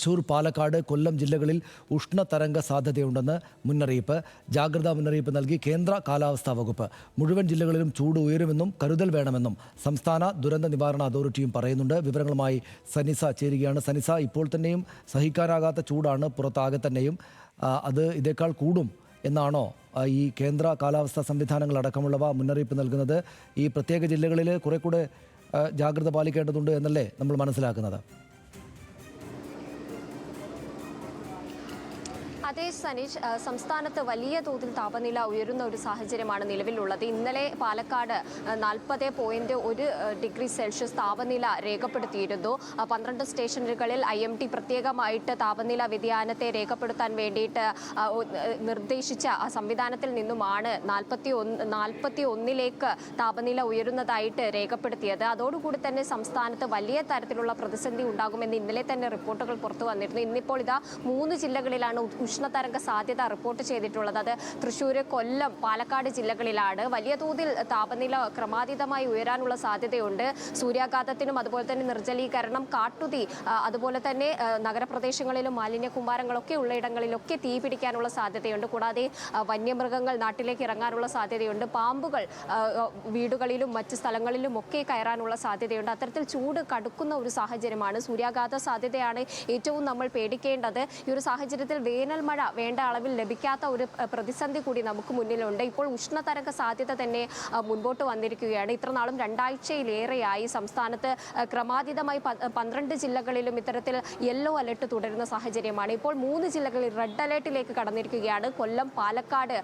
തൃശൂർ, പാലക്കാട്, കൊല്ലം ജില്ലകളിൽ ഉഷ്ണതരംഗ സാധ്യതയുണ്ടെന്ന് മുന്നറിയിപ്പ്. ജാഗ്രതാ മുന്നറിയിപ്പ് നൽകി കേന്ദ്ര കാലാവസ്ഥാ വകുപ്പ്. മുഴുവൻ ജില്ലകളിലും ചൂട് ഉയരുമെന്നും കരുതൽ വേണമെന്നും സംസ്ഥാന ദുരന്ത നിവാരണ അതോറിറ്റിയും പറയുന്നുണ്ട്. വിവരങ്ങളുമായി സനിസ ചേരുകയാണ്. സനിസ, ഇപ്പോൾ തന്നെയും സഹിക്കാനാകാത്ത ചൂടാണ് പുറത്താകെ തന്നെയും. അത് ഇതേക്കാൾ കൂടും എന്നാണോ ഈ കേന്ദ്ര കാലാവസ്ഥാ സംവിധാനങ്ങളടക്കമുള്ളവ മുന്നറിയിപ്പ് നൽകുന്നത്? ഈ പ്രത്യേക ജില്ലകളിൽ കുറെ കൂടെ ജാഗ്രത പാലിക്കേണ്ടതുണ്ട് എന്നല്ലേ നമ്മൾ മനസ്സിലാക്കുന്നത്? അതേ സനീഷ്, സംസ്ഥാനത്ത് വലിയ തോതിൽ താപനില ഉയരുന്ന ഒരു സാഹചര്യമാണ് നിലവിലുള്ളത്. ഇന്നലെ പാലക്കാട് 40.1 ഡിഗ്രി സെൽഷ്യസ് താപനില രേഖപ്പെടുത്തിയിരുന്നു. 12 സ്റ്റേഷനുകളിൽ IMD പ്രത്യേകമായിട്ട് താപനില വ്യതിയാനത്തെ രേഖപ്പെടുത്താൻ വേണ്ടിയിട്ട് നിർദ്ദേശിച്ച സംവിധാനത്തിൽ നിന്നുമാണ് 41ലേക്ക് താപനില ഉയരുന്നതായിട്ട് രേഖപ്പെടുത്തിയത്. അതോടുകൂടി തന്നെ സംസ്ഥാനത്ത് വലിയ തരത്തിലുള്ള പ്രതിസന്ധി ഉണ്ടാകുമെന്ന് ഇന്നലെ തന്നെ റിപ്പോർട്ടുകൾ പുറത്തു വന്നിരുന്നു. ഇന്നിപ്പോൾ ഇതാ 3 ജില്ലകളിലാണ് ഉഷ്ണതരംഗ സാധ്യത റിപ്പോർട്ട് ചെയ്തിട്ടുള്ളത്. അത് തൃശ്ശൂർ, കൊല്ലം, പാലക്കാട് ജില്ലകളിലാണ്. വലിയ തോതിൽ താപനില ക്രമാതീതമായി ഉയരാനുള്ള സാധ്യതയുണ്ട്. സൂര്യാഘാതത്തിനും അതുപോലെ തന്നെ നിർജ്ജലീകരണം, കാട്ടുതീ, അതുപോലെ തന്നെ നഗരപ്രദേശങ്ങളിലും മാലിന്യ കൂമ്പാരങ്ങളൊക്കെ ഉള്ള ഇടങ്ങളിലൊക്കെ തീ പിടിക്കാനുള്ള സാധ്യതയുണ്ട്. കൂടാതെ വന്യമൃഗങ്ങൾ നാട്ടിലേക്ക് ഇറങ്ങാനുള്ള സാധ്യതയുണ്ട്. പാമ്പുകൾ വീടുകളിലും മറ്റ് സ്ഥലങ്ങളിലും ഒക്കെ കയറാനുള്ള സാധ്യതയുണ്ട്. അത്തരത്തിൽ ചൂട് കടുക്കുന്ന ഒരു സാഹചര്യമാണ്. സൂര്യാഘാത സാധ്യതയാണ് ഏറ്റവും നമ്മൾ പേടിക്കേണ്ടത്. ഈ ഒരു സാഹചര്യത്തിൽ വേനൽ മഴ വേണ്ട അളവിൽ ലഭിക്കാത്ത ഒരു പ്രതിസന്ധി കൂടി നമുക്ക് മുന്നിലുണ്ട്. ഇപ്പോൾ ഉഷ്ണതരംഗ സാധ്യത തന്നെ മുൻപോട്ട് വന്നിരിക്കുകയാണ്. ഇത്രനാളും 2 ആഴ്ചയിലേറെയായി സംസ്ഥാനത്ത് ക്രമാതീതമായി 12 ജില്ലകളിലും ഇത്തരത്തിൽ യെല്ലോ അലർട്ട് തുടരുന്ന സാഹചര്യമാണ്. ഇപ്പോൾ 3 ജില്ലകളിൽ റെഡ് അലർട്ടിലേക്ക് കടന്നിരിക്കുകയാണ്. കൊല്ലം, പാലക്കാട്,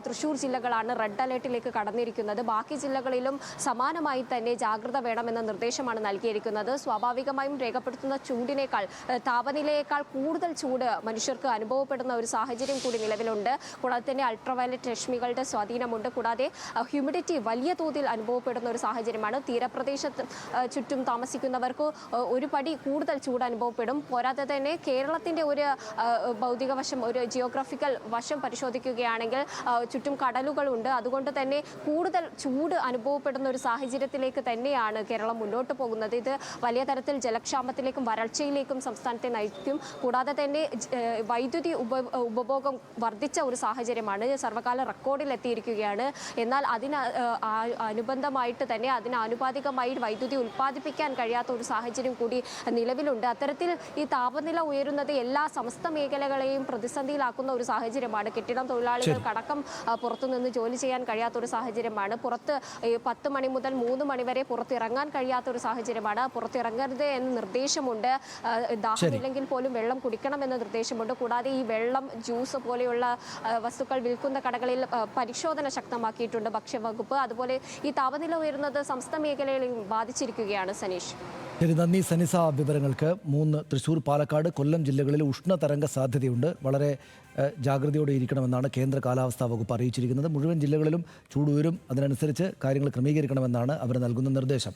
തൃശ്ശൂർ ജില്ലകളാണ് റെഡ് അലർട്ടിലേക്ക് കടന്നിരിക്കുന്നത്. ബാക്കി ജില്ലകളിലും സമാനമായി തന്നെ ജാഗ്രത വേണമെന്ന നിർദ്ദേശമാണ് നൽകിയിരിക്കുന്നത്. സ്വാഭാവികമായും രേഖപ്പെടുത്തുന്ന ചൂടിനേക്കാൾ, താപനിലയേക്കാൾ കൂടുതൽ ചൂട് മനുഷ്യർക്ക് അനുഭവപ്പെടുന്ന ഒരു സാഹചര്യം കൂടി നിലവിലുണ്ട്. കൂടാതെ തന്നെ അൾട്രാവയലറ്റ് രശ്മികളുടെ സ്വാധീനമുണ്ട്. കൂടാതെ ഹ്യൂമിഡിറ്റി വലിയ തോതിൽ അനുഭവപ്പെടുന്ന ഒരു സാഹചര്യമാണ്. തീരപ്രദേശത്ത് ചുറ്റും താമസിക്കുന്നവർക്ക് ഒരു പടി കൂടുതൽ ചൂട് അനുഭവപ്പെടും. പോരാതെ തന്നെ കേരളത്തിൻ്റെ ഒരു ഭൗതിക വശം, ഒരു ജിയോഗ്രാഫിക്കൽ വശം പരിശോധിക്കുകയാണെങ്കിൽ ചുറ്റും കടലുകളുണ്ട്. അതുകൊണ്ട് തന്നെ കൂടുതൽ ചൂട് അനുഭവപ്പെടുന്ന ഒരു സാഹചര്യത്തിലേക്ക് തന്നെയാണ് കേരളം മുന്നോട്ട് പോകുന്നത്. ഇത് വലിയ തരത്തിൽ ജലക്ഷാമത്തിലേക്കും വരൾച്ചയിലേക്കും സംസ്ഥാനത്തെ നയിക്കും. കൂടാതെ തന്നെ വൈദ്യുതി ഉപഭോഗം വർദ്ധിച്ച ഒരു സാഹചര്യമാണ്. സർവകാല റെക്കോർഡിൽ എത്തിയിരിക്കുകയാണ്. എന്നാൽ അനുബന്ധമായിട്ട് തന്നെ അതിനാനുപാതികമായി വൈദ്യുതി ഉൽപ്പാദിപ്പിക്കാൻ കഴിയാത്ത ഒരു സാഹചര്യം കൂടി നിലവിലുണ്ട്. അത്തരത്തിൽ ഈ താപനില ഉയരുന്നത് എല്ലാ സമസ്ത മേഖലകളെയും പ്രതിസന്ധിയിലാക്കുന്ന ഒരു സാഹചര്യമാണ്. കെട്ടിടം തൊഴിലാളികൾക്കടക്കം പുറത്തുനിന്ന് ജോലി ചെയ്യാൻ കഴിയാത്ത ഒരു സാഹചര്യമാണ്. പുറത്ത് 10 മണി മുതൽ 3 മണി വരെ പുറത്തിറങ്ങാൻ കഴിയാത്ത ഒരു സാഹചര്യമാണ്. പുറത്തിറങ്ങരുത് എന്ന നിർദ്ദേശമുണ്ട്. ദാഹമില്ലെങ്കിൽ പോലും വെള്ളം കുടിക്കണമെന്ന നിർദ്ദേശമുണ്ട്. കൂടാതെ ഈ വെള്ളം, ജ്യൂസ് പോലെയുള്ള വസ്തുക്കൾ വിൽക്കുന്ന കടകളിൽ പരിശോധന ശക്തമാക്കിയിട്ടുണ്ട് ഭക്ഷ്യവകുപ്പ്. അതുപോലെ ഈ താപനില ഉയരുന്നത് സംസ്ഥാന മേഖലകളെയും ബാധിച്ചിരിക്കുകയാണ്. സനീഷ്, ശരി, നന്ദി സനിസ വിവരങ്ങൾക്ക്. 3 തൃശ്ശൂർ, പാലക്കാട്, കൊല്ലം ജില്ലകളിൽ ഉഷ്ണതരംഗ സാധ്യതയുണ്ട്. വളരെ ജാഗ്രതയോടെ ഇരിക്കണമെന്നാണ് കേന്ദ്ര കാലാവസ്ഥാ വകുപ്പ് അറിയിച്ചിരിക്കുന്നത്. മുഴുവൻ ജില്ലകളിലും ചൂട് ഉയരും. അതിനനുസരിച്ച് കാര്യങ്ങൾ ക്രമീകരിക്കണമെന്നാണ് അവർ നൽകുന്ന നിർദ്ദേശം.